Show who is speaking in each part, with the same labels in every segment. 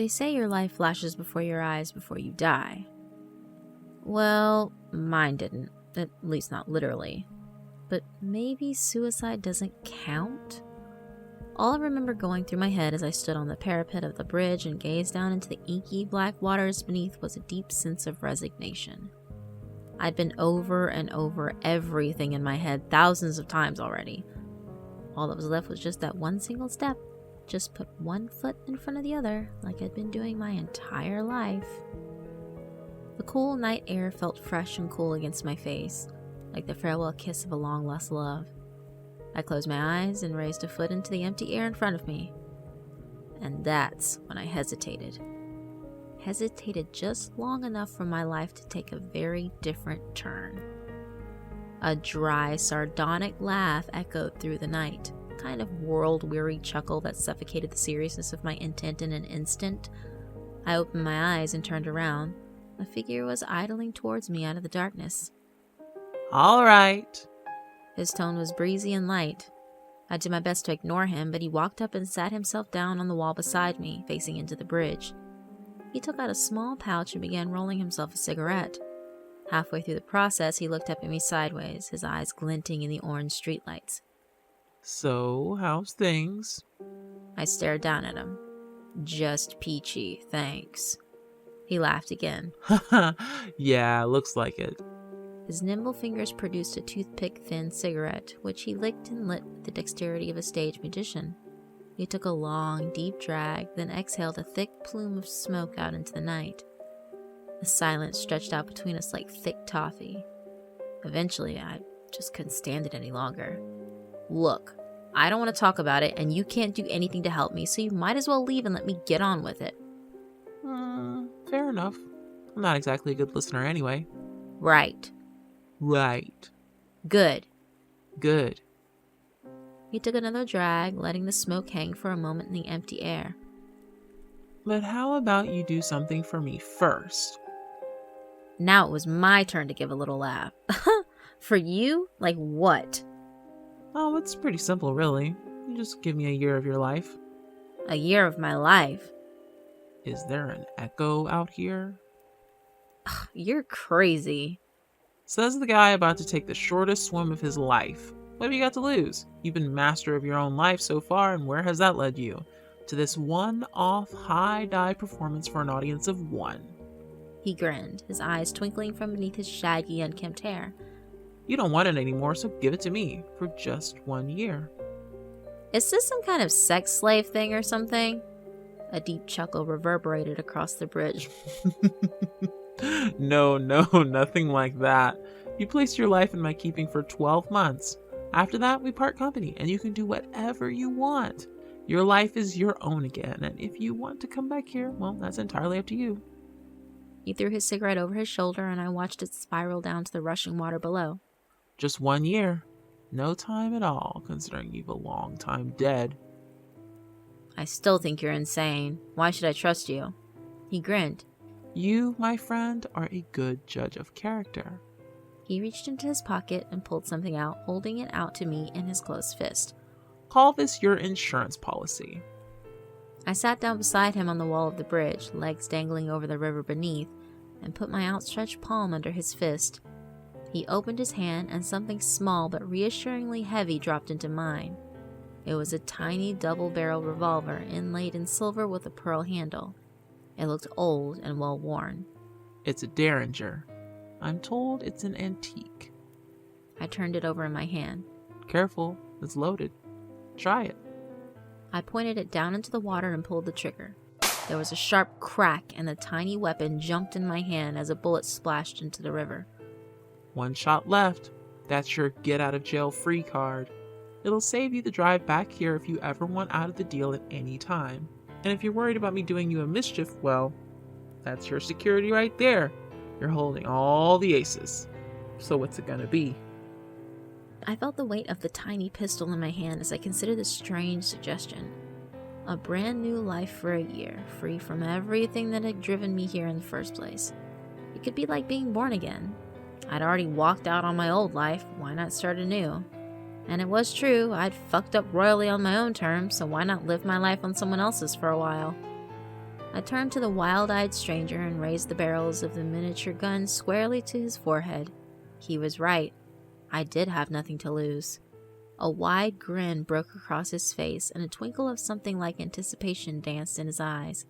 Speaker 1: They say your life flashes before your eyes before you die. Well, mine didn't. At least not literally. But maybe suicide doesn't count? All I remember going through my head as I stood on the parapet of the bridge and gazed down into the inky black waters beneath was a deep sense of resignation. I'd been over and over everything in my head thousands of times already. All that was left was just that one single step. Just put one foot in front of the other, like I'd been doing my entire life. The cool night air felt fresh and cool against my face, like the farewell kiss of a long-lost love. I closed my eyes and raised a foot into the empty air in front of me. And that's when I hesitated. Hesitated just long enough for my life to take a very different turn. A dry, sardonic laugh echoed through the night, a kind of world-weary chuckle that suffocated the seriousness of my intent in an instant. I opened my eyes and turned around. A figure was idling towards me out of the darkness.
Speaker 2: All right.
Speaker 1: His tone was breezy and light. I did my best to ignore him, but he walked up and sat himself down on the wall beside me, facing into the bridge. He took out a small pouch and began rolling himself a cigarette. Halfway through the process, he looked up at me sideways, his eyes glinting in the orange streetlights.
Speaker 2: So, how's things?
Speaker 1: I stared down at him. Just peachy, thanks. He laughed again.
Speaker 2: Yeah, looks like it.
Speaker 1: His nimble fingers produced a toothpick-thin cigarette, which he licked and lit with the dexterity of a stage magician. He took a long, deep drag, then exhaled a thick plume of smoke out into the night. The silence stretched out between us like thick toffee. Eventually, I just couldn't stand it any longer. Look, I don't want to talk about it, and you can't do anything to help me, so you might as well leave and let me get on with it.
Speaker 2: Fair enough. I'm not exactly a good listener anyway.
Speaker 1: Right. Good. He took another drag, letting the smoke hang for a moment in the empty air.
Speaker 2: But how about you do something for me first?
Speaker 1: Now it was my turn to give a little laugh. For you? Like what?
Speaker 2: Oh, it's pretty simple, really. You just give me a year of your life.
Speaker 1: A year of my life?
Speaker 2: Is there an echo out here?
Speaker 1: You're crazy.
Speaker 2: Says the guy about to take the shortest swim of his life. What have you got to lose? You've been master of your own life so far, and where has that led you? To this one-off high-dive performance for an audience of one.
Speaker 1: He grinned, his eyes twinkling from beneath his shaggy, unkempt hair.
Speaker 2: You don't want it anymore, so give it to me for just 1 year.
Speaker 1: Is this some kind of sex slave thing or something? A deep chuckle reverberated across the bridge.
Speaker 2: No, nothing like that. You placed your life in my keeping for 12 months. After that, we part company, and you can do whatever you want. Your life is your own again, and if you want to come back here, well, that's entirely up to you.
Speaker 1: He threw his cigarette over his shoulder, and I watched it spiral down to the rushing water below.
Speaker 2: Just 1 year. No time at all, considering you've a long time dead.
Speaker 1: I still think you're insane. Why should I trust you? He grinned.
Speaker 2: You, my friend, are a good judge of character.
Speaker 1: He reached into his pocket and pulled something out, holding it out to me in his closed fist.
Speaker 2: Call this your insurance policy.
Speaker 1: I sat down beside him on the wall of the bridge, legs dangling over the river beneath, and put my outstretched palm under his fist. He opened his hand, and something small but reassuringly heavy dropped into mine. It was a tiny double-barreled revolver inlaid in silver with a pearl handle. It looked old and well-worn.
Speaker 2: It's a Derringer. I'm told it's an antique.
Speaker 1: I turned it over in my hand.
Speaker 2: Careful, it's loaded. Try it.
Speaker 1: I pointed it down into the water and pulled the trigger. There was a sharp crack, and the tiny weapon jumped in my hand as a bullet splashed into the river.
Speaker 2: 1 shot left. That's your get-out-of-jail-free card. It'll save you the drive back here if you ever want out of the deal at any time. And if you're worried about me doing you a mischief, well, that's your security right there. You're holding all the aces. So what's it gonna be?
Speaker 1: I felt the weight of the tiny pistol in my hand as I considered this strange suggestion. A brand new life for a year, free from everything that had driven me here in the first place. It could be like being born again. I'd already walked out on my old life, why not start anew? And it was true, I'd fucked up royally on my own terms, so why not live my life on someone else's for a while? I turned to the wild-eyed stranger and raised the barrels of the miniature gun squarely to his forehead. He was right. I did have nothing to lose. A wide grin broke across his face, and a twinkle of something like anticipation danced in his eyes.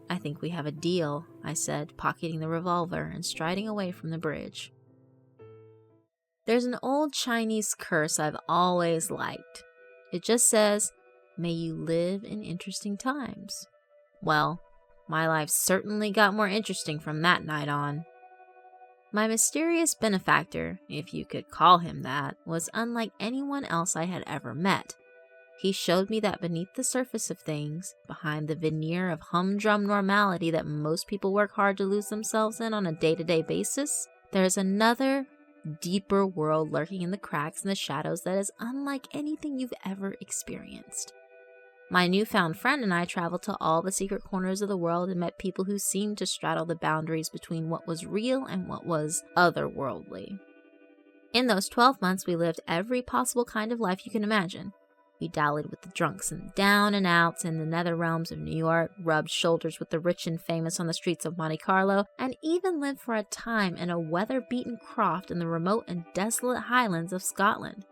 Speaker 1: "I think we have a deal," I said, pocketing the revolver and striding away from the bridge. There's an old Chinese curse I've always liked. It just says, "May you live in interesting times." Well, my life certainly got more interesting from that night on. My mysterious benefactor, if you could call him that, was unlike anyone else I had ever met. He showed me that beneath the surface of things, behind the veneer of humdrum normality that most people work hard to lose themselves in on a day-to-day basis, there is another, deeper world lurking in the cracks and the shadows that is unlike anything you've ever experienced. My newfound friend and I traveled to all the secret corners of the world and met people who seemed to straddle the boundaries between what was real and what was otherworldly. In those 12 months, we lived every possible kind of life you can imagine. We dallied with the drunks and down and outs in the nether realms of New York, rubbed shoulders with the rich and famous on the streets of Monte Carlo, and even lived for a time in a weather-beaten croft in the remote and desolate highlands of Scotland.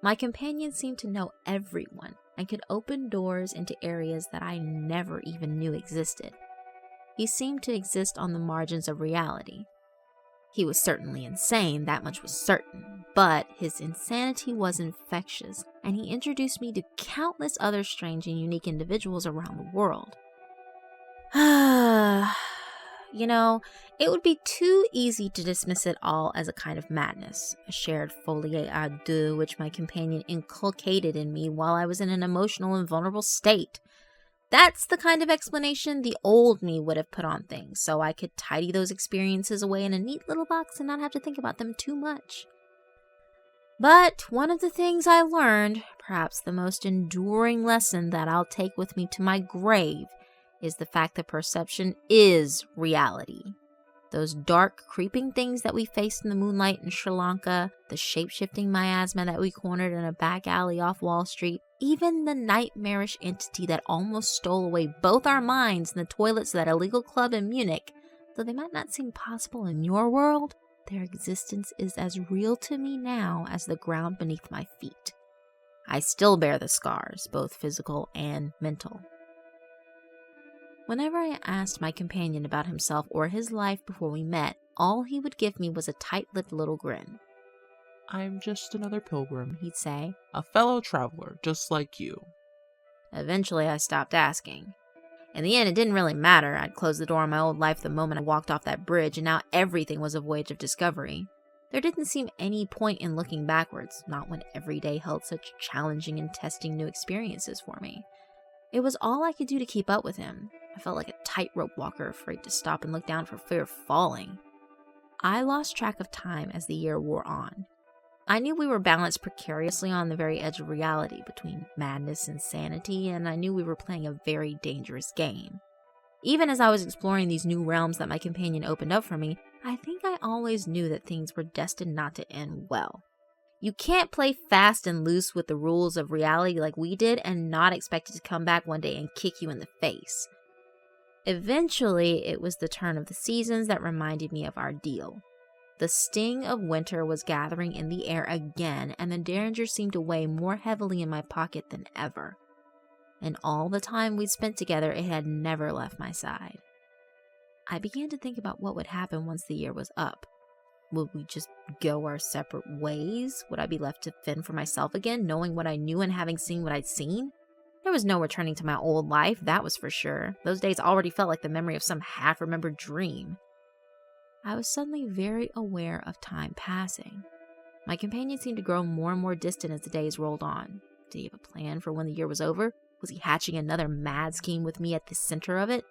Speaker 1: My companion seemed to know everyone and could open doors into areas that I never even knew existed. He seemed to exist on the margins of reality. He was certainly insane, that much was certain, but his insanity was infectious, and he introduced me to countless other strange and unique individuals around the world. You know, it would be too easy to dismiss it all as a kind of madness, a shared folie à deux which my companion inculcated in me while I was in an emotional and vulnerable state. That's the kind of explanation the old me would have put on things, so I could tidy those experiences away in a neat little box and not have to think about them too much. But one of the things I learned, perhaps the most enduring lesson that I'll take with me to my grave, is the fact that perception is reality. Those dark, creeping things that we faced in the moonlight in Sri Lanka, the shape-shifting miasma that we cornered in a back alley off Wall Street, even the nightmarish entity that almost stole away both our minds in the toilets of that illegal club in Munich, though they might not seem possible in your world, their existence is as real to me now as the ground beneath my feet. I still bear the scars, both physical and mental. Whenever I asked my companion about himself or his life before we met, all he would give me was a tight-lipped little grin.
Speaker 2: "I'm just another pilgrim,"
Speaker 1: He'd say.
Speaker 2: "A fellow traveler, just like you."
Speaker 1: Eventually, I stopped asking. In the end, it didn't really matter. I'd closed the door on my old life the moment I walked off that bridge, and now everything was a voyage of discovery. There didn't seem any point in looking backwards, not when every day held such challenging and testing new experiences for me. It was all I could do to keep up with him. I felt like a tightrope walker afraid to stop and look down for fear of falling. I lost track of time as the year wore on. I knew we were balanced precariously on the very edge of reality between madness and sanity, and I knew we were playing a very dangerous game. Even as I was exploring these new realms that my companion opened up for me, I think I always knew that things were destined not to end well. You can't play fast and loose with the rules of reality like we did and not expect it to come back one day and kick you in the face. Eventually, it was the turn of the seasons that reminded me of our deal. The sting of winter was gathering in the air again, and the danger seemed to weigh more heavily in my pocket than ever. And all the time we'd spent together, it had never left my side. I began to think about what would happen once the year was up. Would we just go our separate ways? Would I be left to fend for myself again, knowing what I knew and having seen what I'd seen? There was no returning to my old life, that was for sure. Those days already felt like the memory of some half-remembered dream. I was suddenly very aware of time passing. My companion seemed to grow more and more distant as the days rolled on. Did he have a plan for when the year was over? Was he hatching another mad scheme with me at the center of it?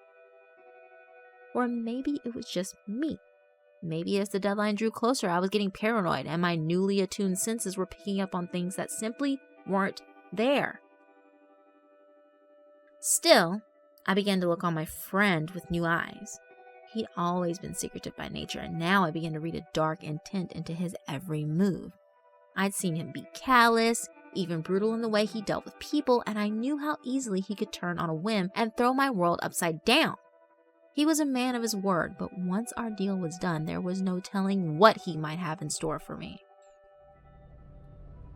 Speaker 1: Or maybe it was just me. Maybe as the deadline drew closer, I was getting paranoid and my newly attuned senses were picking up on things that simply weren't there. Still, I began to look on my friend with new eyes. He'd always been secretive by nature, and now I began to read a dark intent into his every move. I'd seen him be callous, even brutal in the way he dealt with people, and I knew how easily he could turn on a whim and throw my world upside down. He was a man of his word, but once our deal was done, there was no telling what he might have in store for me.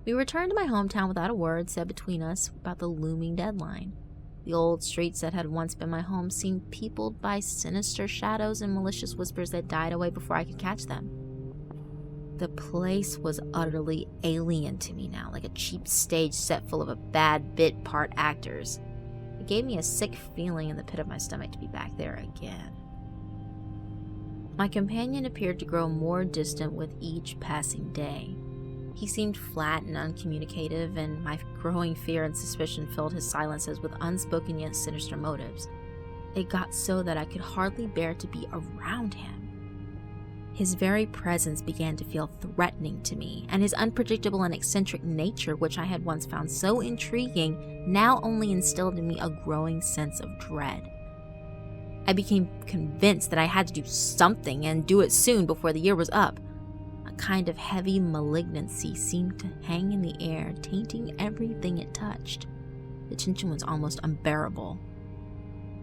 Speaker 1: We returned to my hometown without a word said between us about the looming deadline. The old streets that had once been my home seemed peopled by sinister shadows and malicious whispers that died away before I could catch them. The place was utterly alien to me now, like a cheap stage set full of a bad bit part actors. It gave me a sick feeling in the pit of my stomach to be back there again. My companion appeared to grow more distant with each passing day. He seemed flat and uncommunicative, and my growing fear and suspicion filled his silences with unspoken yet sinister motives. It got so that I could hardly bear to be around him. His very presence began to feel threatening to me, and his unpredictable and eccentric nature, which I had once found so intriguing, now only instilled in me a growing sense of dread. I became convinced that I had to do something, and do it soon before the year was up. A kind of heavy malignancy seemed to hang in the air, tainting everything it touched. The tension was almost unbearable.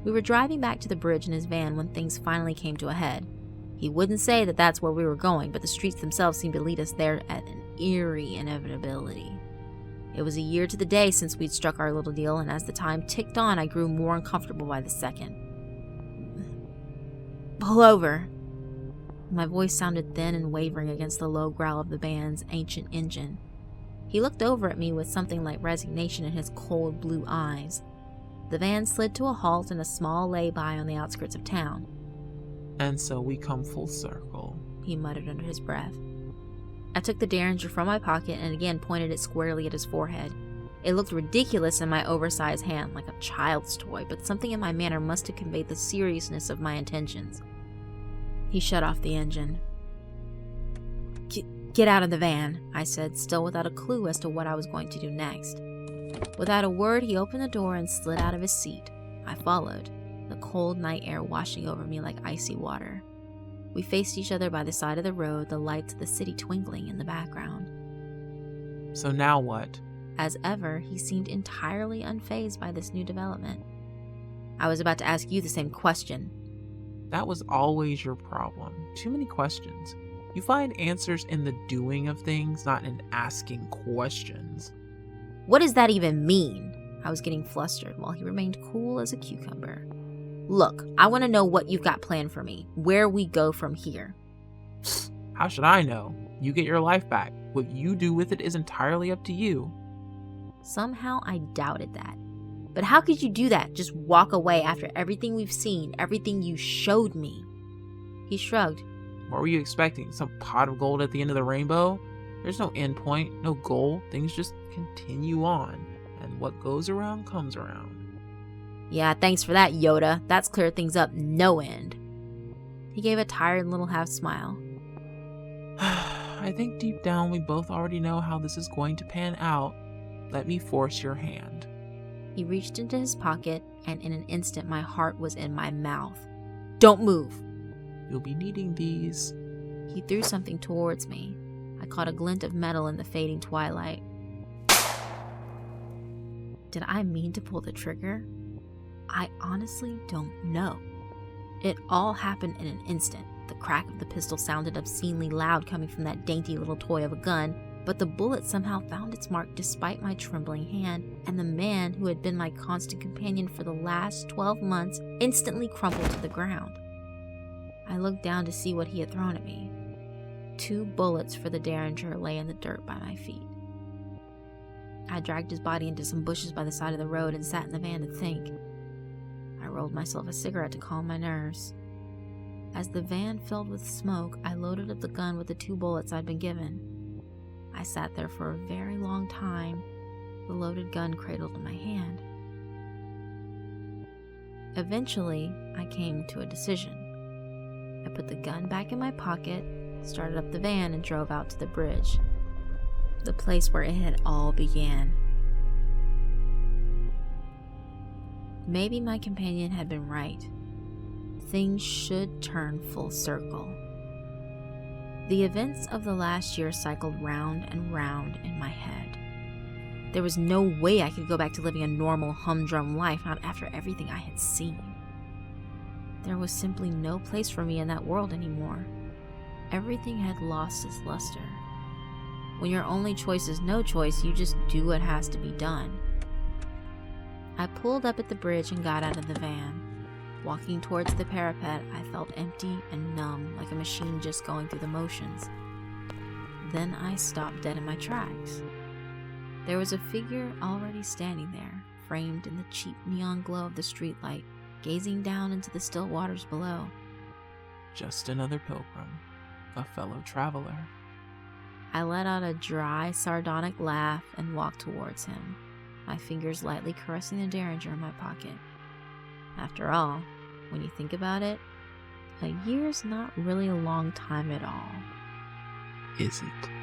Speaker 1: We were driving back to the bridge in his van when things finally came to a head. He wouldn't say that that's where we were going, but the streets themselves seemed to lead us there at an eerie inevitability. It was a year to the day since we'd struck our little deal, and as the time ticked on, I grew more uncomfortable by the second. "Pull over." My voice sounded thin and wavering against the low growl of the band's ancient engine. He looked over at me with something like resignation in his cold blue eyes. The van slid to a halt in a small lay-by on the outskirts of town.
Speaker 2: "And so we come full circle,"
Speaker 1: he muttered under his breath. I took the derringer from my pocket and again pointed it squarely at his forehead. It looked ridiculous in my oversized hand, like a child's toy, but something in my manner must have conveyed the seriousness of my intentions. He shut off the engine. Get out of the van," I said, still without a clue as to what I was going to do next. Without a word, he opened the door and slid out of his seat. I followed, the cold night air washing over me like icy water. We faced each other by the side of the road, the lights of the city twinkling in the background.
Speaker 2: "So now what?"
Speaker 1: As ever, he seemed entirely unfazed by this new development. "I was about to ask you the same question."
Speaker 2: That was always your problem. Too many questions. You find answers in the doing of things, not in asking questions.
Speaker 1: "What does that even mean?" I was getting flustered while he remained cool as a cucumber. "Look, I want to know what you've got planned for me, where we go from here."
Speaker 2: How should I know? You get your life back. What you do with it is entirely up to you.
Speaker 1: Somehow I doubted that. But how could you do that? Just walk away after everything we've seen, everything you showed me? He shrugged.
Speaker 2: What were you expecting? Some pot of gold at the end of the rainbow? There's no end point, no goal. Things just continue on. And what goes around comes around.
Speaker 1: Yeah, thanks for that, Yoda. That's cleared things up no end. He gave a tired little half smile.
Speaker 2: I think deep down we both already know how this is going to pan out. Let me force your hand.
Speaker 1: He reached into his pocket, and in an instant my heart was in my mouth. "Don't move."
Speaker 2: You'll be needing these.
Speaker 1: He threw something towards me. I caught a glint of metal in the fading twilight. Did I mean to pull the trigger? I honestly don't know. It all happened in an instant. The crack of the pistol sounded obscenely loud coming from that dainty little toy of a gun, but the bullet somehow found its mark despite my trembling hand, and the man who had been my constant companion for the last 12 months instantly crumpled to the ground. I looked down to see what he had thrown at me. 2 bullets for the derringer lay in the dirt by my feet. I dragged his body into some bushes by the side of the road and sat in the van to think. I rolled myself a cigarette to calm my nerves. As the van filled with smoke, I loaded up the gun with the 2 bullets I'd been given. I sat there for a very long time, the loaded gun cradled in my hand. Eventually, I came to a decision. I put the gun back in my pocket, started up the van, and drove out to the bridge, the place where it had all began. Maybe my companion had been right. Things should turn full circle. The events of the last year cycled round and round in my head. There was no way I could go back to living a normal, humdrum life, not after everything I had seen. There was simply no place for me in that world anymore. Everything had lost its luster. When your only choice is no choice, you just do what has to be done. I pulled up at the bridge and got out of the van. Walking towards the parapet, I felt empty and numb, like a machine just going through the motions. Then I stopped dead in my tracks. There was a figure already standing there, framed in the cheap neon glow of the streetlight, gazing down into the still waters below.
Speaker 2: Just another pilgrim, a fellow traveler.
Speaker 1: I let out a dry, sardonic laugh and walked towards him, my fingers lightly caressing the derringer in my pocket. After all, when you think about it, a year's not really a long time at all.
Speaker 2: Is it?